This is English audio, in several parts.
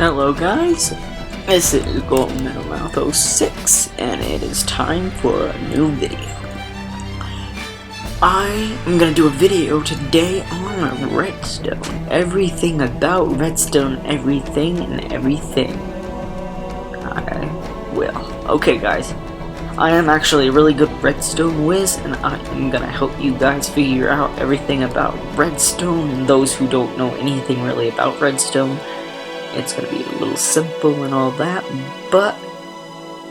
Hello guys, this is Golden Middle Mouth 06 and it is time for a new video. I am going to do a video today on Redstone. Everything about Redstone, everything and everything. I will. Okay guys, I am actually a really good Redstone whiz and I am going to help you guys figure out everything about Redstone and those who don't know anything really about Redstone. It's going to be a little simple and all that, but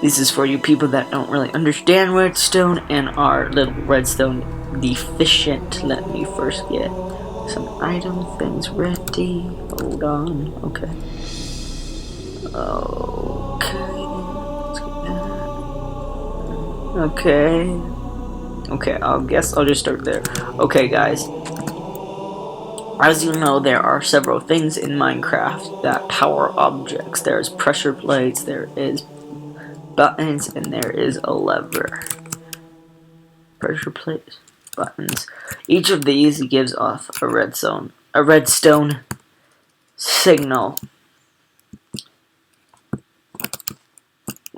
this is for you people that don't really understand Redstone and are a little Redstone deficient. Let me first get some item things ready. Hold on. Okay. Let's get that. Okay, I guess I'll just start there. Okay, guys. As you know, there are several things in Minecraft that power objects. There's pressure plates, there is buttons, and there is a lever. Pressure plates, buttons. Each of these gives off a redstone signal.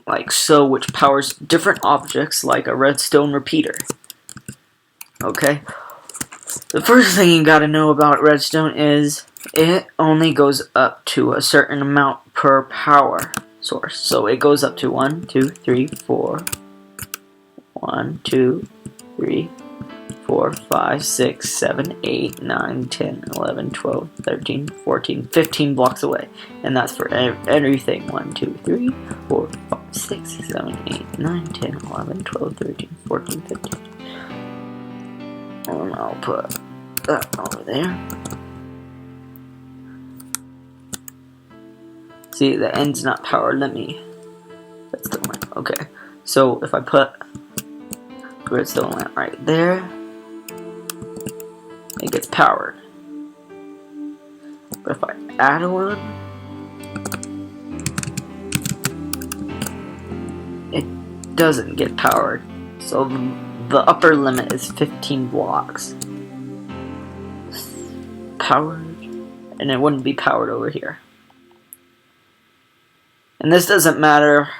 Like so, which powers different objects like a redstone repeater. Okay? The first thing you gotta know about redstone is it only goes up to a certain amount per power source. So it goes up to 1, 2, 3, 4. 1, 2, 3, 4, 5, 6, 7, 8, 9, 10, 11, 12, 13, 14, 15 blocks away. And that's for everything. 1, 2, 3, 4, 5, 6, 7, 8, 9, 10, 11, 12, 13, 14, 15. And I'll put that over there. See, the end's not powered. That's the lamp. Okay. So if I put the redstone lamp right there, it gets powered. But if I add one, it doesn't get powered. So the upper limit is 15 blocks. Powered, and it wouldn't be powered over here. And this doesn't matter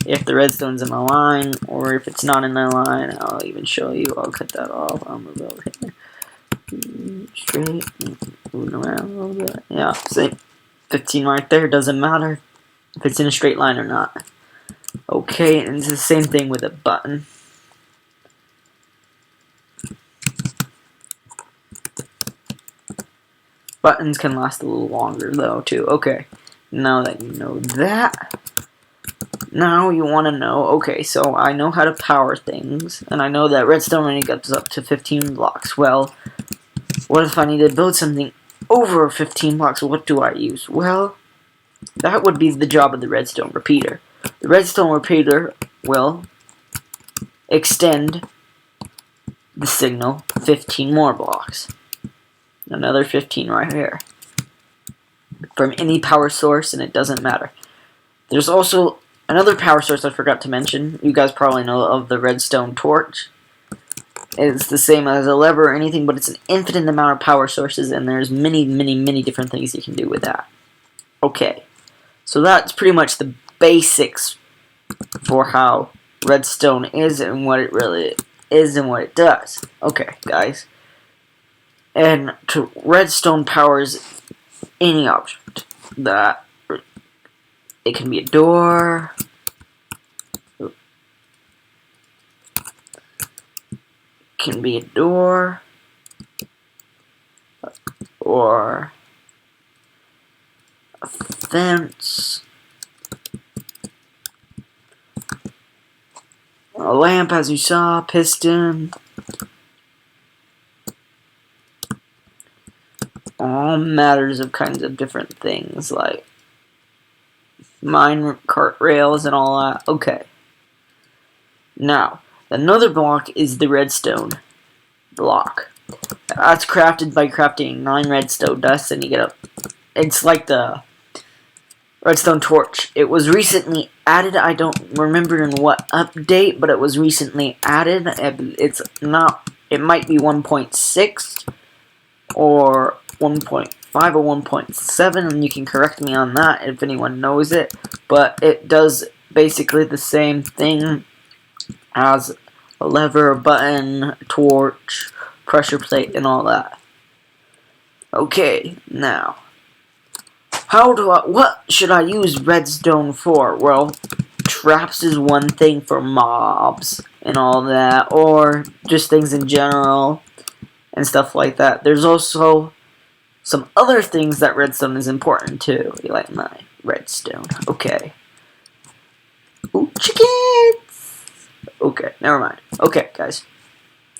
if the redstone's in a line or if it's not in a line. I'll even show you. I'll cut that off. I'll move over here. Straight, moving around a little bit. Yeah, see, 15 right there. Doesn't matter if it's in a straight line or not. Okay, and it's the same thing with a button. Buttons can last a little longer though too. Okay, now that you know that, now you want to know, okay, so I know how to power things, and I know that redstone only gets up to 15 blocks. Well, what if I need to build something over 15 blocks? What do I use? Well, that would be the job of the redstone repeater. The redstone repeater will extend the signal 15 more blocks. Another 15 right here. From any power source, and it doesn't matter. There's also another power source I forgot to mention. You guys probably know of the redstone torch. It's the same as a lever or anything, but it's an infinite amount of power sources, and there's many, many, many different things you can do with that. Okay, so that's pretty much the basics for how redstone is and what it really is and what it does. Okay, guys. And redstone powers any object. That it can be a door, or a fence, a lamp, as you saw, piston. All matters of kinds of different things like mine cart rails and all that. Okay. Now, another block is the redstone block. That's crafted by crafting 9 redstone dust, and you get it's like the redstone torch. It was recently added. I don't remember in what update, but it was recently added. It might be 1.6 or 1.5 501.7, and you can correct me on that if anyone knows it, but it does basically the same thing as a lever, button, torch, pressure plate, and all that. Okay, now, what should I use redstone for? Well, traps is one thing for mobs and all that, or just things in general and stuff like that. There's also some other things that redstone is important to. You like my redstone? Okay. Ooh, chickens! Okay, never mind. Okay, guys.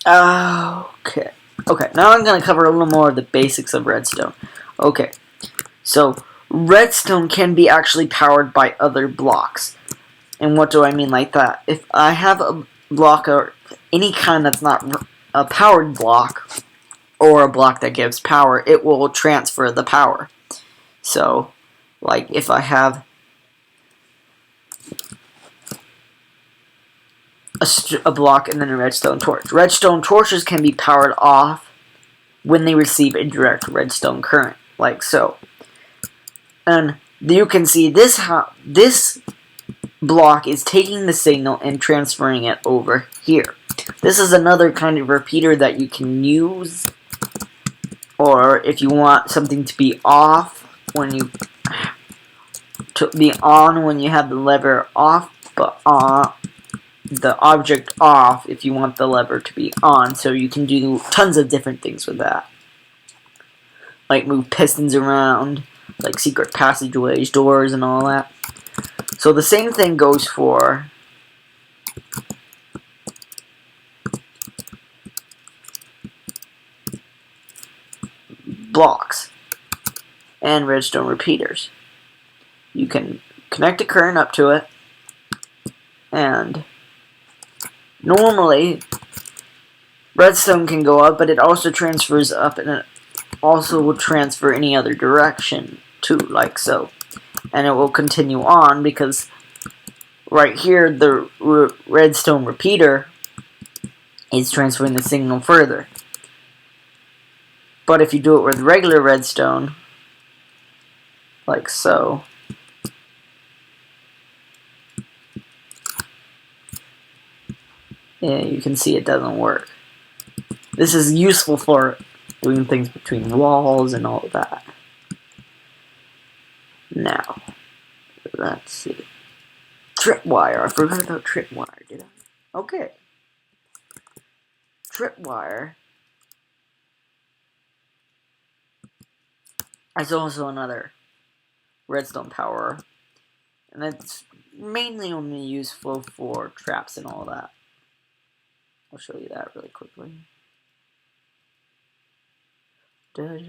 Okay. Okay, now I'm gonna cover a little more of the basics of redstone. Okay, so redstone can be actually powered by other blocks. And what do I mean like that? If I have a block or any kind that's not a powered block, or a block that gives power, it will transfer the power. So, like if I have a block and then a redstone torch. Redstone torches can be powered off when they receive a direct redstone current, like so. And you can see this block is taking the signal and transferring it over here. This is another kind of repeater that you can use, or if you want something to be off when you have the lever off, but the object off if you want the lever to be on. So you can do tons of different things with that, like move pistons around, like secret passageways, doors, and all that. So the same thing goes for blocks and redstone repeaters. You can connect a current up to it, and normally redstone can go up, but it also transfers up, and it also will transfer any other direction too, like so. And it will continue on because right here the redstone repeater is transferring the signal further. But if you do it with regular redstone, like so, yeah, you can see it doesn't work. This is useful for doing things between walls and all of that. Now, let's see. Tripwire. I forgot about tripwire, did I? Okay. Tripwire is also another redstone power, and it's mainly only useful for traps and all that. I'll show you that really quickly. Just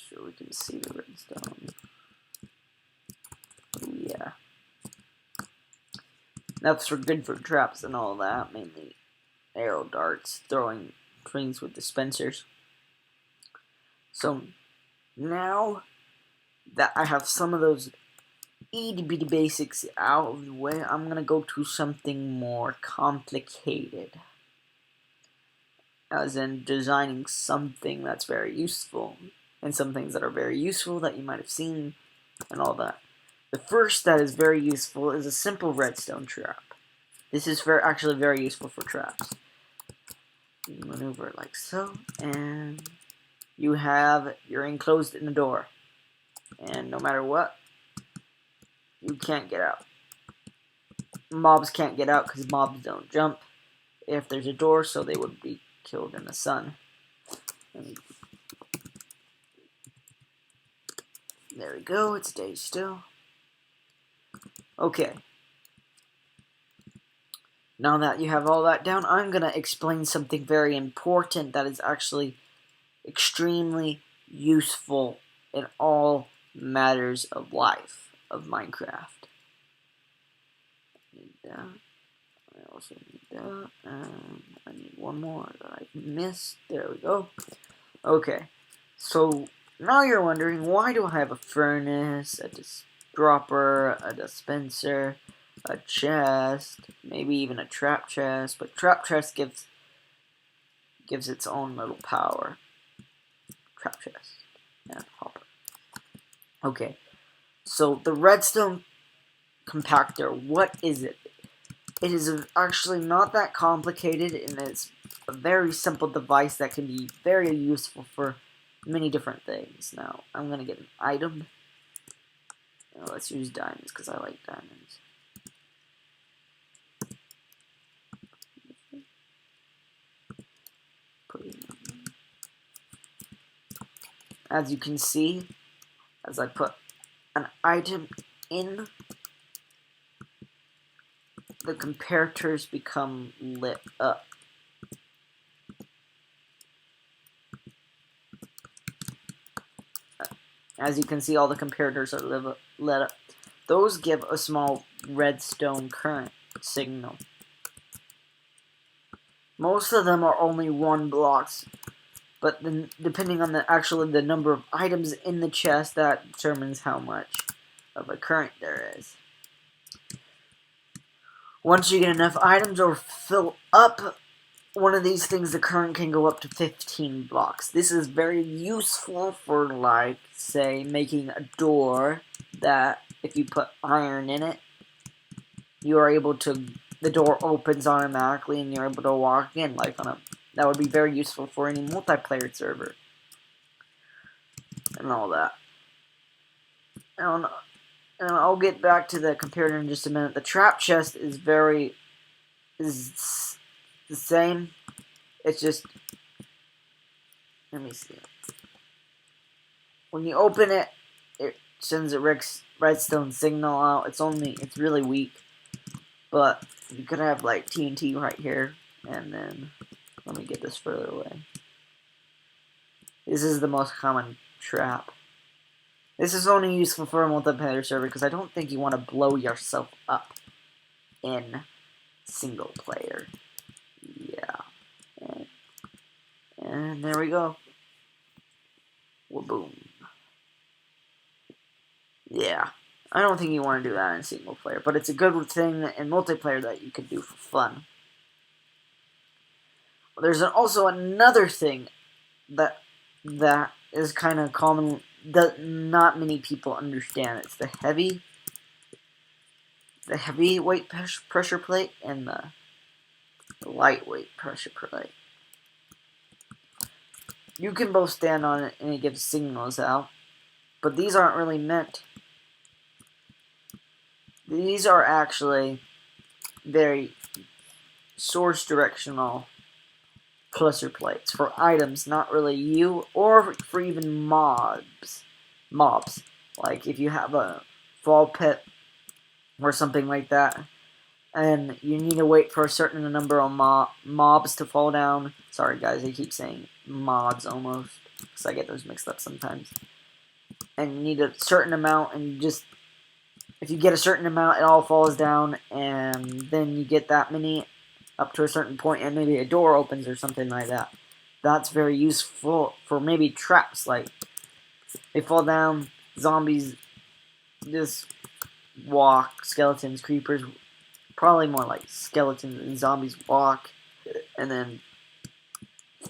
so we can see the redstone. Oh, yeah. That's good for traps and all that, mainly arrow darts, throwing things with dispensers. So now that I have some of those itty bitty basics out of the way, I'm gonna go to something more complicated, as in designing something that's very useful, and some things that are very useful that you might have seen and all that. The first that is very useful is a simple redstone trap. This is actually very useful for traps. You maneuver it like so, and you're enclosed in a door, and no matter what, you can't get out. Mobs can't get out because mobs don't jump if there's a door, so they would be killed in the sun. And there we go, it stays still. Okay. Now that you have all that down, I'm going to explain something very important that is actually extremely useful in all matters of life of Minecraft. I need that. I also need that. I need one more that I missed. There we go. Okay. So now you're wondering, why do I have a furnace, a dropper, a dispenser, a chest, maybe even a trap chest, but trap chest gives its own little power. Trap chest and hopper. Okay, so the redstone compactor, what is it? It is actually not that complicated, and it's a very simple device that can be very useful for many different things. Now, I'm going to get an item. Now, let's use diamonds, because I like diamonds. As you can see, as I put an item in, the comparators become lit up. As you can see, all the comparators are lit up. Those give a small redstone current signal. Most of them are only 1 blocks, but then depending on the number of items in the chest, that determines how much of a current there is. Once you get enough items or fill up one of these things, the current can go up to 15 blocks. This is very useful for, like, say, making a door that if you put iron in it, you are able to, the door opens automatically and you're able to walk in, like on a, that would be very useful for any multiplayer server. And all that. And I'll get back to the comparator in just a minute. The trap chest is the same. It's just, let me see. When you open it, it sends a redstone signal out. It's really weak. But you could have like TNT right here. And then, let me get this further away. This is the most common trap. This is only useful for a multiplayer server because I don't think you want to blow yourself up in single player. Yeah. And there we go. Boom. Yeah. I don't think you want to do that in single player, but it's a good thing in multiplayer that you can do for fun. There's also another thing that is kind of common that not many people understand. It's the heavyweight pressure plate and the lightweight pressure plate. You can both stand on it and it gives signals out, but these aren't really meant. These are actually very source directional pressure plates for items, not really you, or for even mobs. Like if you have a fall pit or something like that, and you need to wait for a certain number of mobs to fall down. Sorry guys, I keep saying mods almost, because I get those mixed up sometimes. And you need a certain amount, and if you get a certain amount, it all falls down, and then you get that many up to a certain point, and maybe a door opens or something like that. That's very useful for maybe traps, like they fall down, zombies just walk, skeletons, creepers, probably more like skeletons and zombies walk, and then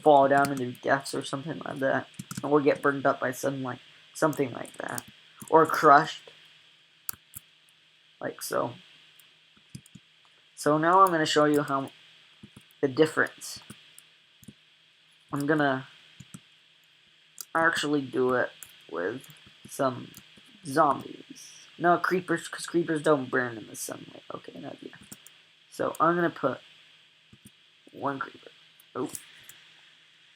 fall down to their deaths or something like that, or get burned up by something like that, or crushed, like so. So now I'm going to show you the difference. I'm going to actually do it with some zombies. No, creepers, because creepers don't burn in the sunlight. Okay, no idea. So I'm going to put 1 creeper. Oh.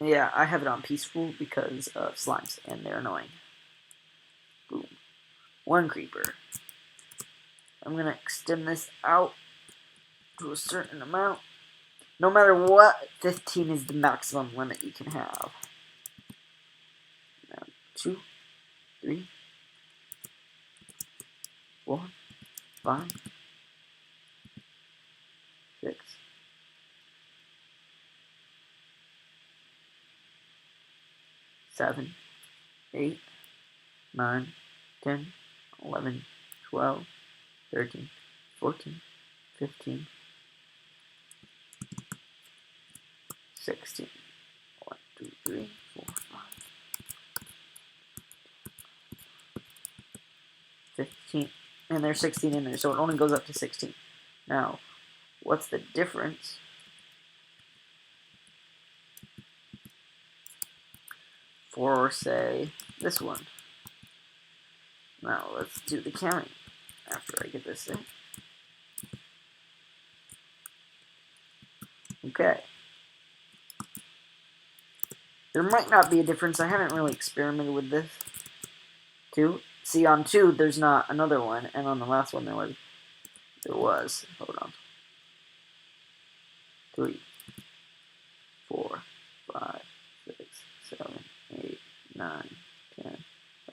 Yeah, I have it on peaceful because of slimes, and they're annoying. Boom. 1 creeper. I'm going to extend this out to a certain amount. No matter what, 15 is the maximum limit you can have. Now, 2, 3, 4, 5, 6, 7, 8, 9, 10, 11, 12, 13, 14, 15, 16. 1, 2, 3, 4, 5, 15. And there's 16 in there, so it only goes up to 16. Now, what's the difference? For, say, this one. Now, let's do the counting after I get this in. Okay. There might not be a difference. I haven't really experimented with this. 2. See, on 2, there's not another one, and on the last one, there was. Hold on. 3, 4, 5, 6, 7, 8, 9, 10,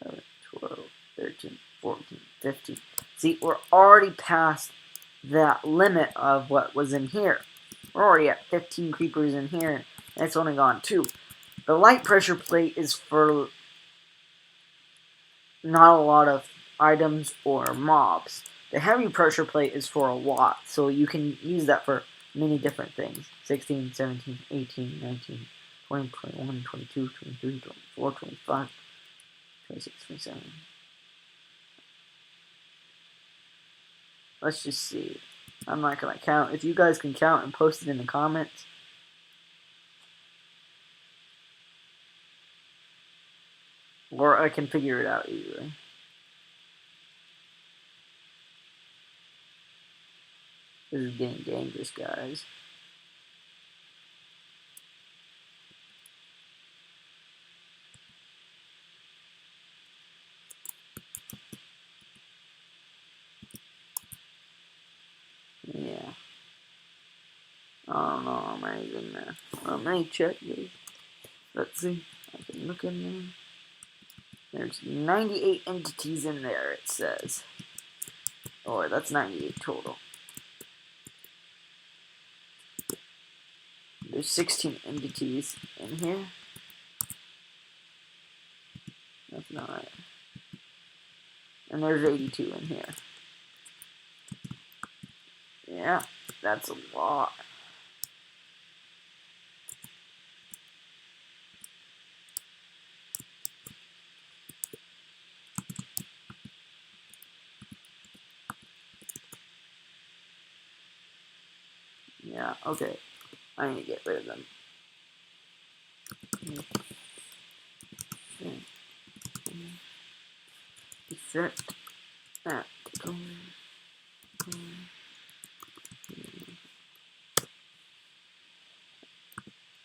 11, 12, 13, 14, 15. See, we're already past that limit of what was in here. We're already at 15 creepers in here, and it's only gone 2. The light pressure plate is for not a lot of items or mobs. The heavy pressure plate is for a lot, so you can use that for many different things. 16, 17, 18, 19, 20, 21, 22, 23, 24, 25, 26, 27. Let's just see. I'm not going to count. If you guys can count and post it in the comments. Or I can figure it out easily. This is getting dangerous, guys. Yeah. I don't know how many's in there. Let me check this. Let's see. I can look in there. There's 98 entities in there, it says. Or that's 98 total. There's 16 entities in here. That's not right. And there's 82 in here. Yeah, that's a lot. Yeah, okay. I need to get rid of them. Effect. That.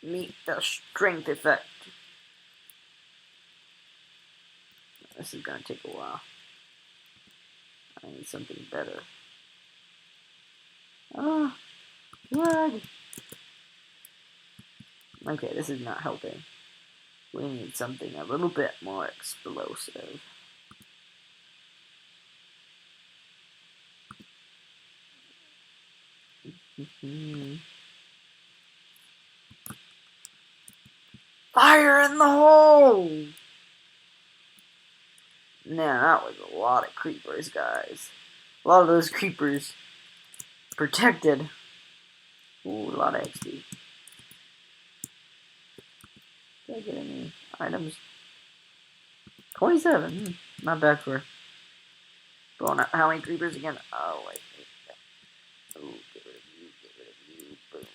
Meet the strength effect. This is gonna take a while. I need something better. Ah, what? Okay, this is not helping. We need something a little bit more explosive. Fire in the hole! Man, that was a lot of creepers, guys. A lot of those creepers protected. Ooh, a lot of XP. Did I get any items? 27. Not bad for going out. How many creepers again? Oh, wait. Oh, get rid of you, get rid of you. Boom,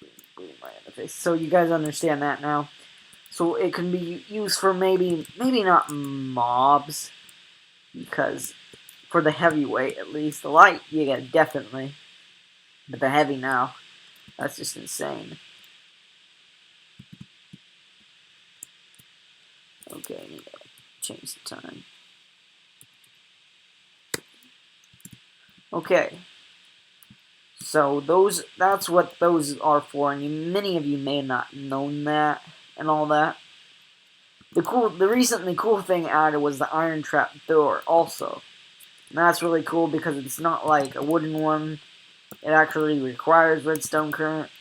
boom, boom, right in the face. So you guys understand that now. So it can be used for maybe not mobs. Because for the heavyweight, at least. The light, you get definitely. But the heavy now, that's just insane. Okay, I need to change the time. Okay. So that's what those are for, and many of you may have not known that and all that. The recently cool thing added was the iron trap door also. And that's really cool because it's not like a wooden one. It actually requires redstone current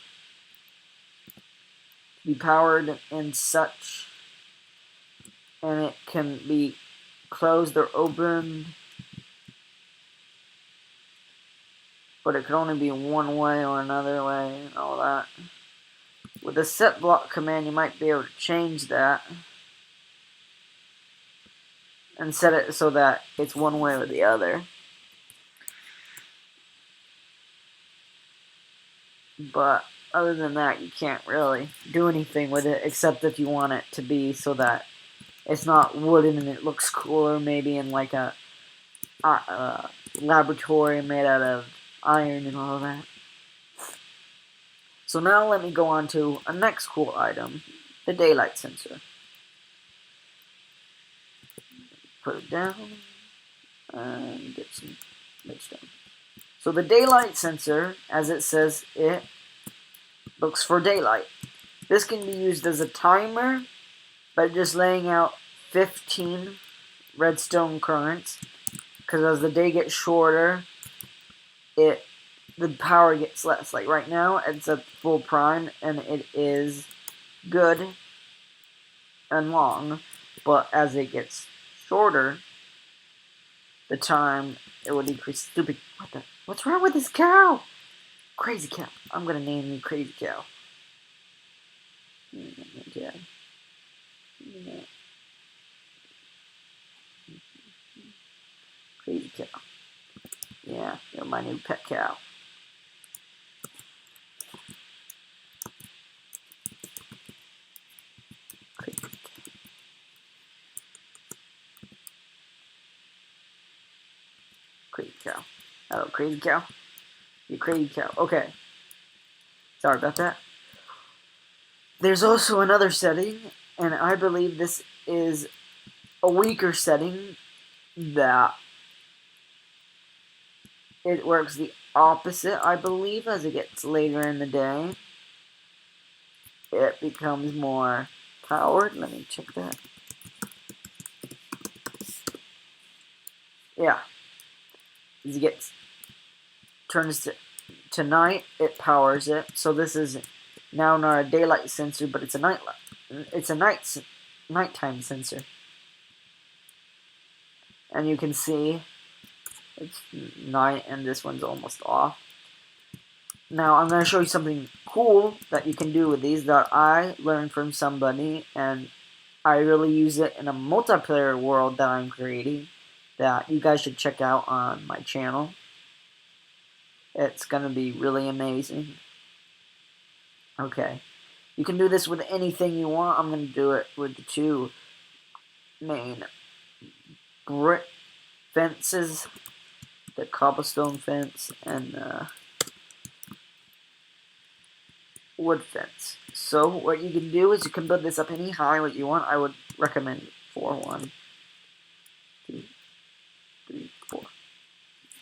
to be powered and such. And it can be closed or opened. but it could only be one way or another way and all that. With the set block command, you might be able to change that and set it so that it's one way or the other. But other than that, you can't really do anything with it, except if you want it to be so that it's not wooden and it looks cooler, maybe in like a laboratory made out of iron and all that. So now let me go on to a next cool item, the daylight sensor. Put it down and get some redstone. So the daylight sensor, as it says, it looks for daylight. This can be used as a timer by just laying out 15 redstone currents, because as the day gets shorter, the power gets less. Like right now, it's at full prime, and it is good and long, but as it gets shorter, the time, it will decrease. Stupid, what's wrong with this cow? Crazy cow. I'm gonna name you Crazy Cow. Okay. Crazy cow. Yeah, you're my new pet cow. Crazy cow. Crazy cow. Hello, crazy cow. You crazy cow. Okay. Sorry about that. There's also another setting, and I believe this is a weaker setting that it works the opposite, I believe, as it gets later in the day. It becomes more powered. Let me check that. Yeah. As it gets turns to night, it powers it. So this is now not a daylight sensor, but it's a nighttime sensor. And you can see it's night and this one's almost off. Now I'm going to show you something cool that you can do with these that I learned from somebody, and I really use it in a multiplayer world that I'm creating that you guys should check out on my channel. It's going to be really amazing. Okay. You can do this with anything you want. I'm going to do it with the two main brick fences, the cobblestone fence and the wood fence. So what you can do is you can build this up any height you want. I would recommend 4, 1, 2, 3, 4.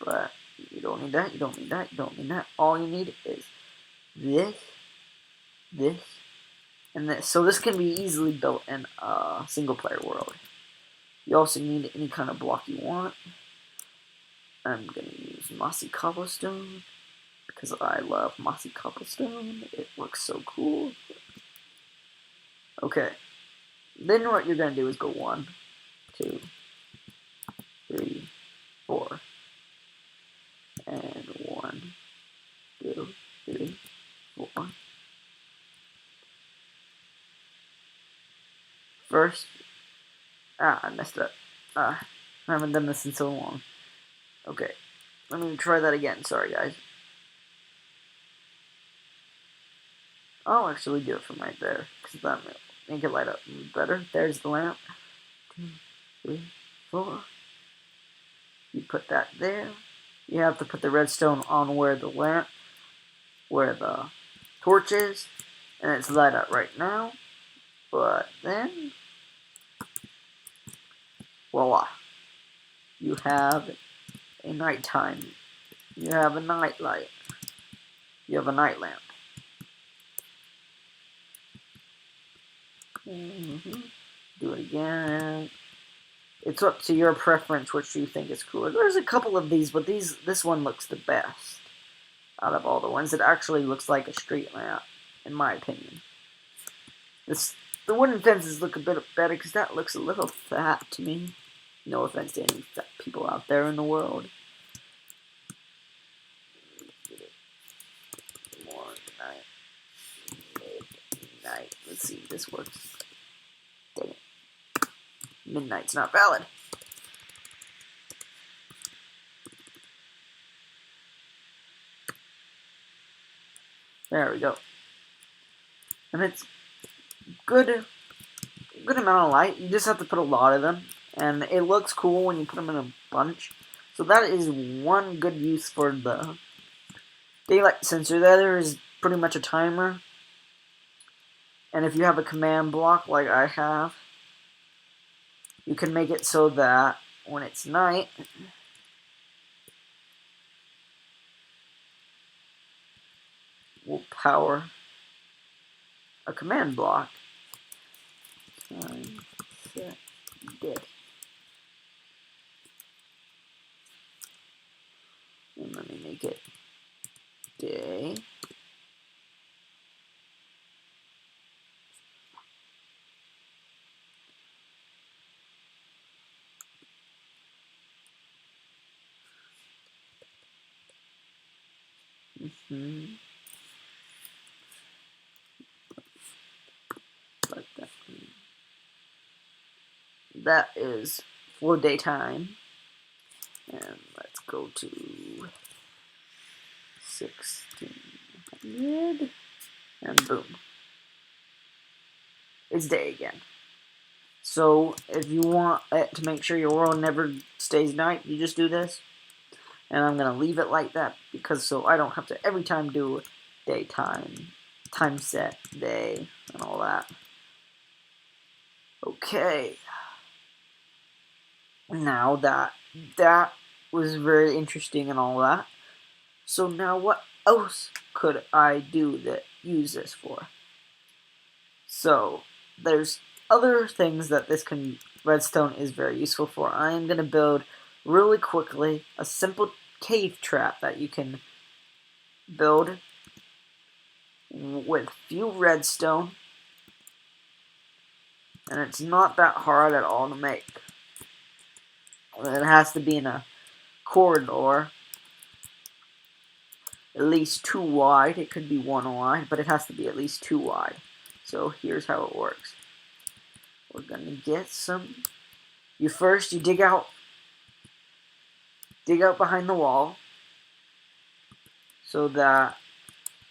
But you don't need that, you don't need that, you don't need that. All you need is this, this, and this. So this can be easily built in a single player world. You also need any kind of block you want. I'm going to use mossy cobblestone because I love mossy cobblestone. It looks so cool. Okay. Then what you're going to do is go 1, 2, 3, 4. And 1, 2, 3, 4. First, I messed up. I haven't done this in so long. Okay, let me try that again. Sorry, guys. I'll actually do it from right there, because that will make it light up better. There's the lamp. 2, 3, 4. You put that there. You have to put the redstone on where the torch is, and it's light up right now. But then, voila, you have a nighttime. You have a night light. You have a night lamp. Do it again. It's up to your preference which you think is cooler. There's a couple of these, but this one looks the best out of all the ones. It actually looks like a street lamp, in my opinion. The wooden fences look a bit better because that looks a little fat to me. No offense to any fat people out there in the world. midnight. Let's see if this works. Dang it. Midnight's not valid. There we go. And it's good amount of light. You just have to put a lot of them. And it looks cool when you put them in a bunch. So that is one good use for the daylight sensor. The other is pretty much a timer. And if you have a command block like I have, you can make it so that when it's night, will power a command block. Time, set, day. And let me make it day. Like that. That is for daytime. And let's go to 1600. And boom. It's day again. So if you want it to make sure your world never stays night, you just do this. And I'm going to leave it like that because so I don't have to every time do daytime, time set, day, and all that. Okay. Now that was very interesting and all that. So now what else could I use this for? So there's other things that redstone is very useful for. I am going to build really quickly a simple cave trap that you can build with few redstone, and it's not that hard at all to make. It has to be in a corridor at least 2 wide. It could be 1 wide, but it has to be at least 2 wide. So here's how it works. We're gonna get some. You dig out behind the wall so that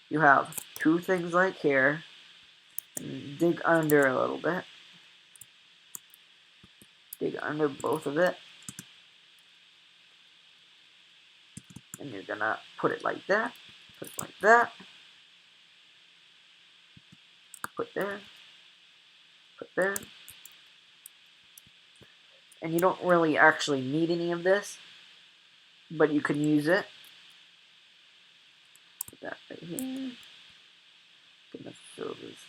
you have 2 things like here, and dig under a little bit. Dig under both of it, and you're gonna put it like that, put it like that, put there, put there. And you don't really actually need any of this, but you can use it. Put that right here. Gonna fill this.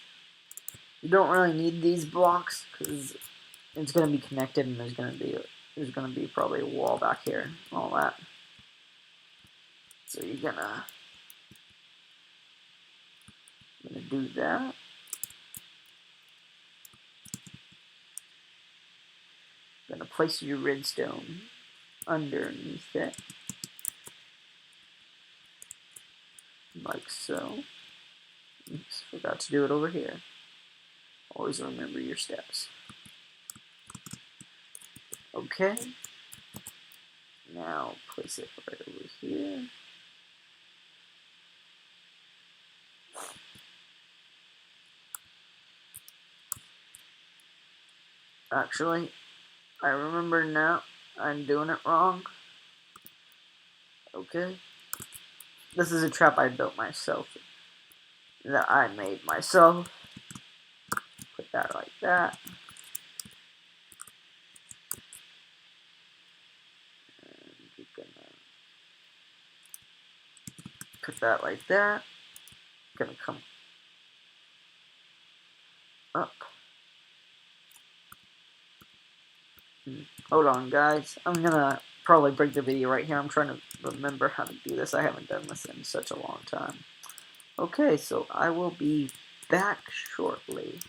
You don't really need these blocks because it's gonna be connected, and there's gonna be probably a wall back here and all that. So you're gonna do that. Gonna place your redstone underneath it, like so. Oops, forgot to do it over here. Always remember your steps. Okay. Now place it right over here. Actually, I remember now. I'm doing it wrong. Okay. This is a trap I built myself. That I made myself. Put that like that. And you're gonna put that like that. Gonna come up. Hold on, guys. I'm gonna probably break the video right here. I'm trying to remember how to do this. I haven't done this in such a long time. Okay, so I will be back shortly.